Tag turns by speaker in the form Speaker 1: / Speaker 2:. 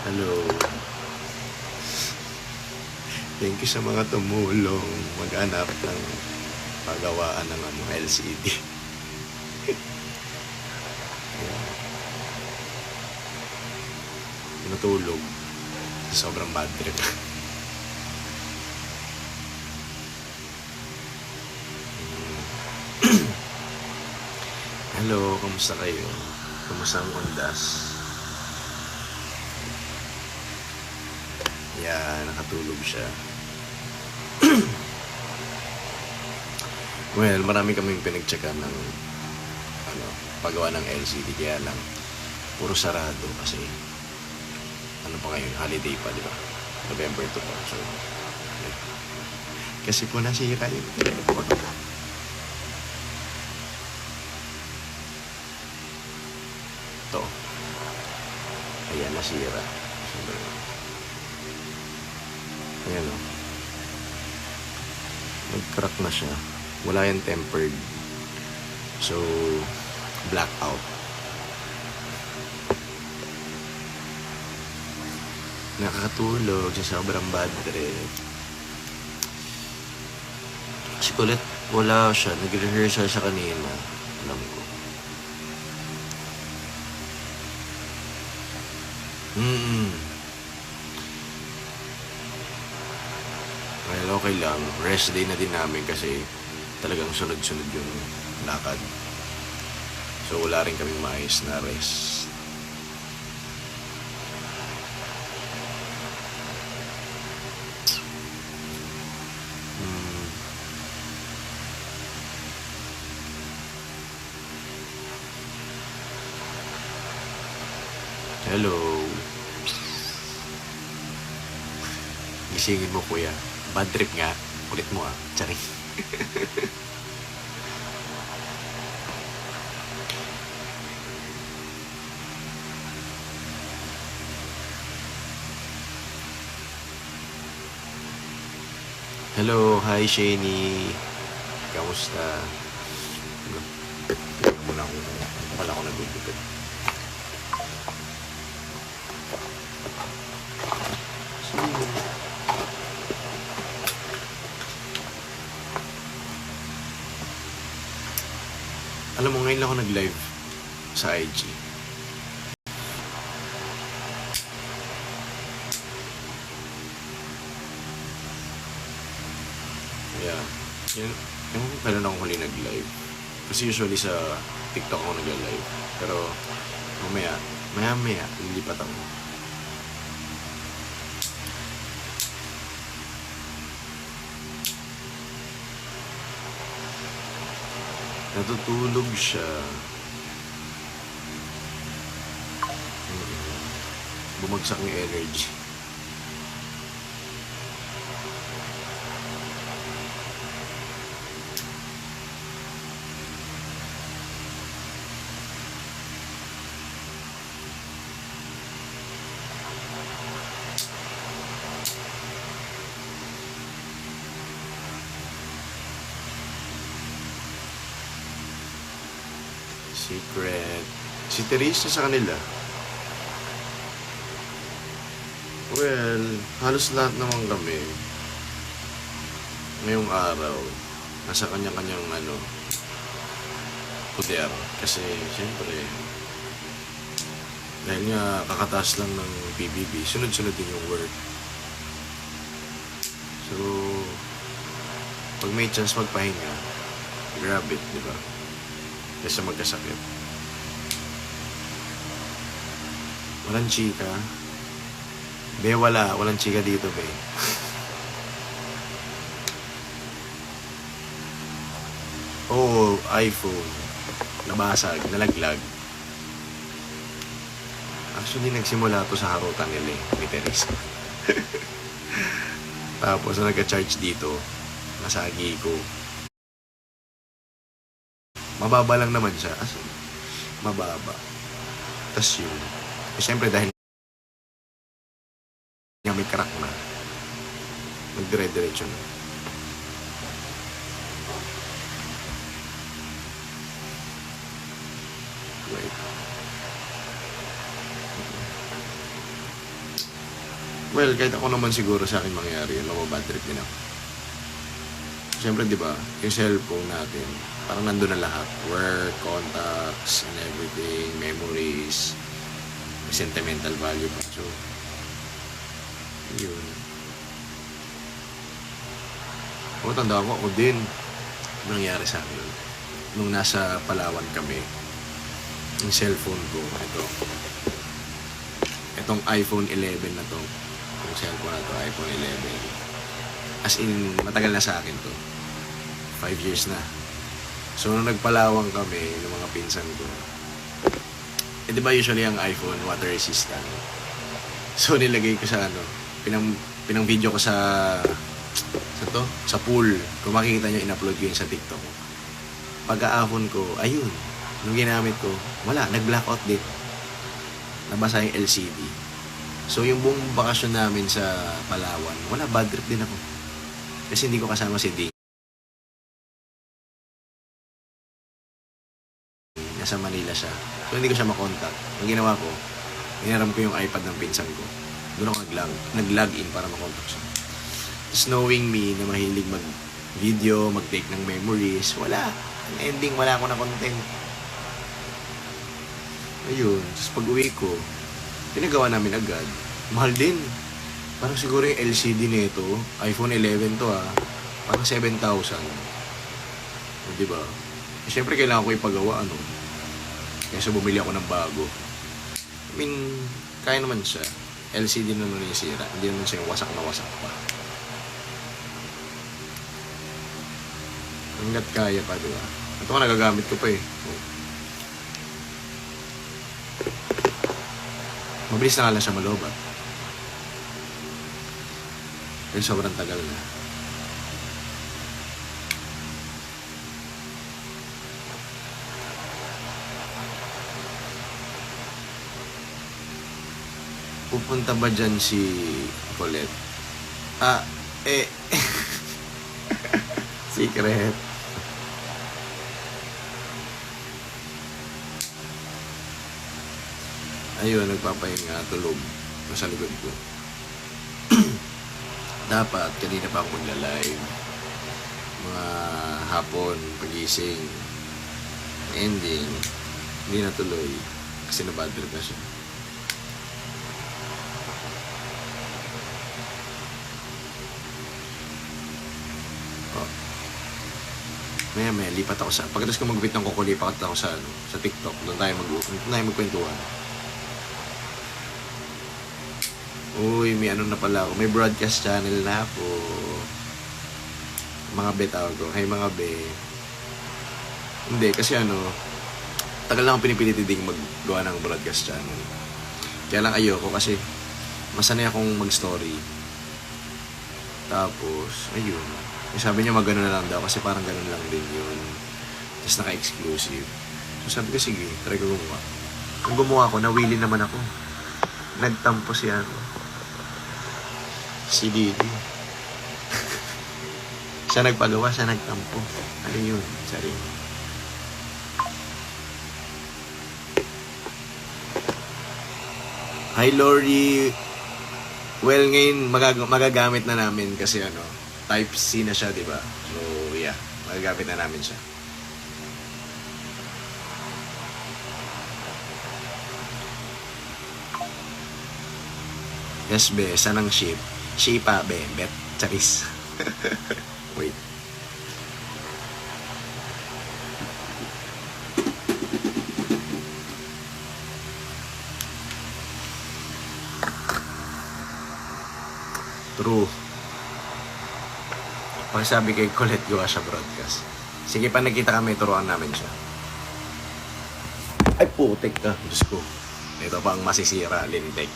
Speaker 1: Hello. Thank you sa mga tumulong maghanap ng pagawaan ng LCD. Tinutulog. Sobrang bad trip. Hello, kamusta kayo? Kamusta ang undas? Yeah, nakatulog siya. Well, marami kaming pinag-checkan ng paggawa ng LCD, kaya lang puro sarado kasi pa ngayon, holiday pa, di ba? November 2 pa. So, yeah. Kasi po nasira yung telephone. Ito. Ayan, nasira. Ayan o. Nag-crack na siya. Wala yung tempered. So, blackout. Nakakatulog sa sobrang bad trip. Si Colette, wala siya. Nag-rehearsal siya kanina. Alam ko. Well, okay lang. Rest day na din namin kasi talagang sunod-sunod yung lakad. So, wala rin kaming maayos na rest. Hello. Gisingin mo, kuya. Bad trip nga. Kulit mo, ah. Charing. Hello. Hi, Shani. Kamusta? Muna ako. Wala ako nagugupit. Alam mo, ngayon lang ako nag-live sa IG. Yeah. Yung kailan ako huli nag-live. Kasi usually sa TikTok ako nag-live. Pero maya, lilipat ako. Natutulog siya. Bumagsak yung energy. Secret. Si Teresa sa kanila. Well, halos lahat naman kami ngayong araw nasa kanya-kanyang puder. Kasi siyempre dahil nga kakataas lang ng PBB, sunod-sunod din yung work. So, pag may chance magpahinga, grab it, di ba? Kaysa magkasakit. Walang chika. Be, walang chika dito, be. Oh, iPhone. Nabasag, nalaglag. Actually, nagsimula to sa harutan nila ni Teresa. Tapos, nagka-charge dito. Nasagi ko. Mababa lang naman siya. Mababa. Tapos yun. Siyempre dahil may crack na. Magdire-diretso na. Wait. Well, kahit ako naman siguro sa akin mangyari, yun, mababad trip din ako. Siyempre, di ba, yung cellphone natin, parang nandun na lahat. Work, contacts, and everything, memories, sentimental value pa. So, yun. O, tanda ako din. Ano nangyari sa akin? Nung nasa Palawan kami, yung cellphone ko, itong iPhone 11 na to, yung cellphone na to, iPhone 11. As in, matagal na sa akin to. 5 years na. So, nung nagpalawang kami, ng mga pinsan ko, di ba usually ang iPhone, water resistant? So, nilagay ko sa pinang video ko sa pool. Kung makikita nyo, in-upload ko yun sa TikTok. Pagka-ahon ko, ayun, nung ginamit ko, wala, nag-blackout din. Nabasa yung LCD. So, yung buong bakasyon namin sa Palawan, wala, bad trip din ako. Kasi hindi ko kasama si Ding. Nasa Manila siya. So, hindi ko siya makontak. Ang ginawa ko, inaram ko yung iPad ng pinsan ko. Doon ako nag-log in para makontak siya. Just knowing me na mahilig mag-video, mag-take ng memories, wala. Ang ending, wala ako na content. Ayun. Tapos pag-uwi ko, pinagawa namin agad. Mahal din. Parang siguro yung LCD nito, iPhone 11 to parang 7,000. O, diba? Eh, syempre kailangan ko ipagawa, Kaya bumili ako ng bago. I mean, kaya naman siya. LCD naman yung sira. Hindi naman siya wasak na wasak pa. Hanggat kaya pa, diba? Ito nga nagagamit ko pa eh. Mabilis na nga lang siya malobat. Pero sobrang tagal na. Pupunta ba dyan si Colette? Secret. Ayun, nagpapahinga, tulog. Nasa likod ko. Dapat, kanina pa ako magla-live. Mga hapon, pagising. Ending, hindi natuloy. Kasi na-bad trip na siya. Maya, lipat ako sa... Pagkatapos ko mag-upit ng kuko, lipat ako sa TikTok. Doon tayo magkwentuhan. Uy, may na pala ako. May broadcast channel na ako. Mga be tawag ko. Hey, mga be. Hindi, kasi tagal lang akong pinipilit din maggawa ng broadcast channel. Kaya lang ayoko kasi masanay akong mag-story. Tapos, ayun. Sabi niya mag-gano na lang daw kasi parang ganun lang din yun. Tapos naka-exclusive. So sabi ko, sige, try ko gumawa. Kung gumawa ako, nawili naman ako. Nagtampo si Didi. Siya nagpagawa, siya nagtampo. Ano yun? Sorry. Hi, Lori. Well, ngayon, magagamit na namin kasi Type C na siya, diba? So, yeah. Magagamit na namin siya. Yes, be. Saan ang ship? Shipa, be. Bet. Charis. Wait. True. Pagsabi kay Colette, gawa siya broadcast. Sige, pa nakita kami, turuan namin siya. Ay, putik ka. Diyos ko. Ito pa ang masisira, lintik.